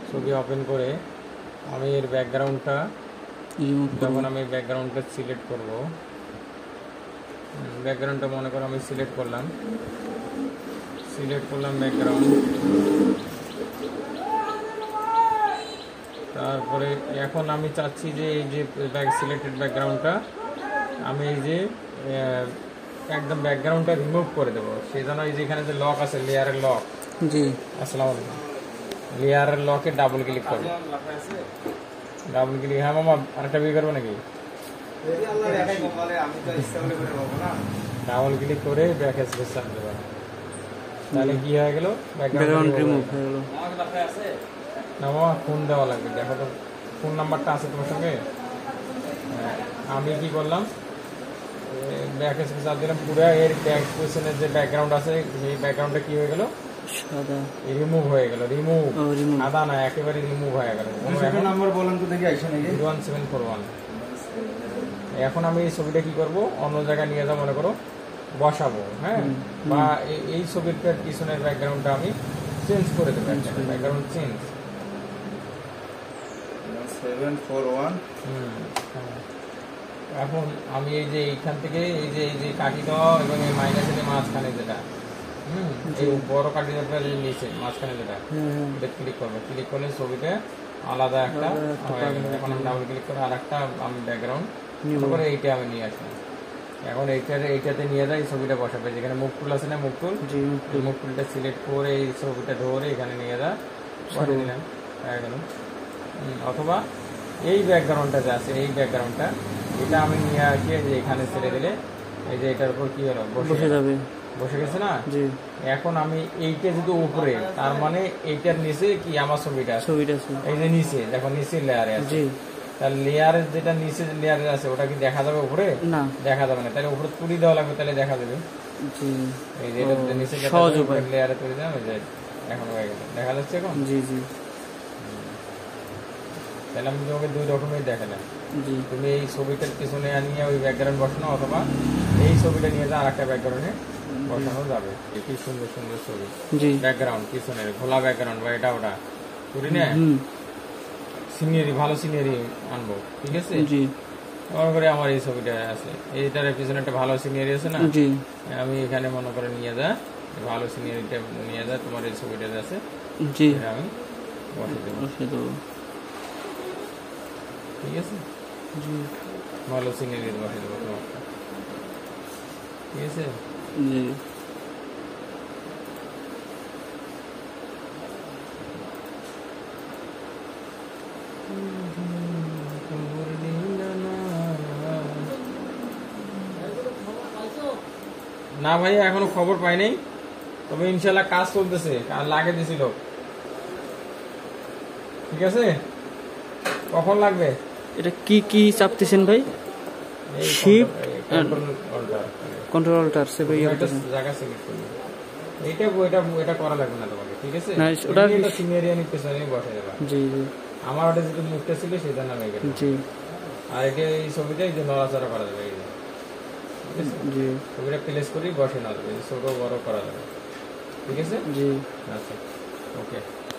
ছবি ওপেন করে আমি এর ব্যাকগ্রাউন্ডটা যখন আমি ব্যাকগ্রাউন্ডটা সিলেক্ট করব, ব্যাকগ্রাউন্ডটা মনে করো আমি সিলেক্ট করলাম ব্যাকগ্রাউন্ড। তারপরে এখন আমি চাচ্ছি যে এই যে সিলেক্টেড ব্যাকগ্রাউন্ডটা আমি এই যে একদম ব্যাকগ্রাউন্ডটা রিমুভ করে দেবো। সেই জন্য এই যে এখানে যে লক আছে, লেয়ারের লক। জি, আসসালামু আলাইকুম। লেয়ারের লকে ডাবল ক্লিক করবো। ডাবল ক্লিক, হ্যাঁ মামা আরেকটা বিয়ে করবো নাকি? ডাবল ক্লিক করে ব্যাক স্পেস চাপতে পারো, তাহলে কি হয়ে গেল? ব্যাকগ্রাউন্ড রিমুভ হয়ে গেল। না মামা ফোন দেওয়া লাগবে, দেখো তো ফোন নাম্বারটা আছে তোমার সঙ্গে? আমি কি করলাম, ব্যাক স্পেস চাপ দিলাম, পুরো এর ব্যাক পজিশনের যে ব্যাকগ্রাউন্ড আছে সেই ব্যাকগ্রাউন্ডটা কি হয়ে গেল? সাদা রিমুভ হয়ে গেল। রিমুভ রিমুভ আদা না, একেবারে রিমুভ হয়ে গেল। নাম্বার বলেন তো দেখি আইসা নাকি 01741। এখন আমি এই ছবিটা কি করব, অন্য জায়গায় নিয়ে যাবো, মনে করো বসাবো, হ্যাঁ, বা এই ছবিটার পিছনের ব্যাকগ্রাউন্ডটা আমি চেঞ্জ করে দেবো, ব্যাকগ্রাউন্ড চেঞ্জ 741। এখন আমি এই যে এইখান থেকে এই যে কাটি দেওয়া এবং এই মাইনাসের মাঝখানে যেটা, এই বড় কাটি দেওয়ার নিচে মাঝখানে যেটা, এটা ক্লিক করবো। ক্লিক করলে ছবিটা আলাদা একটা হয়ে গেল। এখন আমি ডাবল ক্লিক করে আর একটা আমি ব্যাকগ্রাউন্ড করে এইটা আমি নিয়ে আসলাম। এখন এইটাতে নিয়ে যাই, ছবিটা বসাবে। যেখানে মুখ টুল আছে না, মুখ টুল, মুখ টুলটা সিলেক্ট করে এই ছবিটা ধরে এখানে নিয়ে যা বসে দিলাম, হয়ে গেল। অথবা এই ব্যাকগ্রাউন্ডটা যে আছে, এই ব্যাকগ্রাউন্ডটা এটা আমি নিয়ে আসি যে এখানে ছেড়ে দিলে এই যে এটার উপর কি হলো, বসে যাবে, বসে গেছে না? এখন আমি এইটা যদি উপরে, তার মানে এইটার নিচে কি আমার ছবিটা এই যে নিচে, দেখো নিচে লেয়ারে আছে, তার লেয়ারের যেটা নিচে লেয়ারে আছে ওটা কি দেখা যাবে উপরে? না, দেখা যাবে না। তাহলে উপরে তুলি দেওয়া লাগবে, তাহলে দেখা যাবে। এই যে এটা নিচে লেয়ারে তুলে দিলাম, এই যে এখন হয়ে গেল, দেখা যাচ্ছে এখন? তাহলে আমি তোমাকে দুই রকমের দেখালাম। তুমি এই ছবিটার পিছনে নিয়ে ওই ব্যাকগ্রাউন্ড বসানো, অথবা এই ছবিটা নিয়ে যা আর একটা ব্যাকগ্রাউন্ডে বসানো যাবে। কি সুন্দর সুন্দর ছবি, ব্যাকগ্রাউন্ড পিছনের খোলা ব্যাকগ্রাউন্ড বা এটা ওটা করি না, সিনারি ভালো সিনারি আনবো, ঠিক আছে? মনে করে আমার এই ছবিটা আছে, এইটার পিছনে একটা ভালো সিনারি আছে না, আমি এখানে মনে করে নিয়ে যা ভালো সিনারিটা নিয়ে যা, তোমার এই ছবিটা আছে আমি বসে দেবো, ঠিক আছে? ভালো সিনারি বসে দেবো তোমারটা, ঠিক আছে? না ভাই এখনো খবর পাই নাই, তবে ইনশাল্লাহ কাজ চলতেছে, কাজ লাগে দিছিল, ঠিক আছে? কখন লাগবে? এটা কি কি চাপতেছেন ভাই? শিফট কন্ট্রোল অল্টার সেভ জায়গা সিলেক্ট করুন। এটা করা লাগবে না তোমাকে, ঠিক আছে? ওটা সিনিয়রিয়া নিতে চাই বসাই দেবা। আমার ওটা যেটা মুখটা ছিল সেটা নামে গেছে। আর এটা এই ছবিটা এই যে নড়াচড়া করা যাবে, এই যে ছবিটা প্লেস করি বসে না যাবে, ছোট বড় করা যাবে, ঠিক আছে? আচ্ছা, ওকে।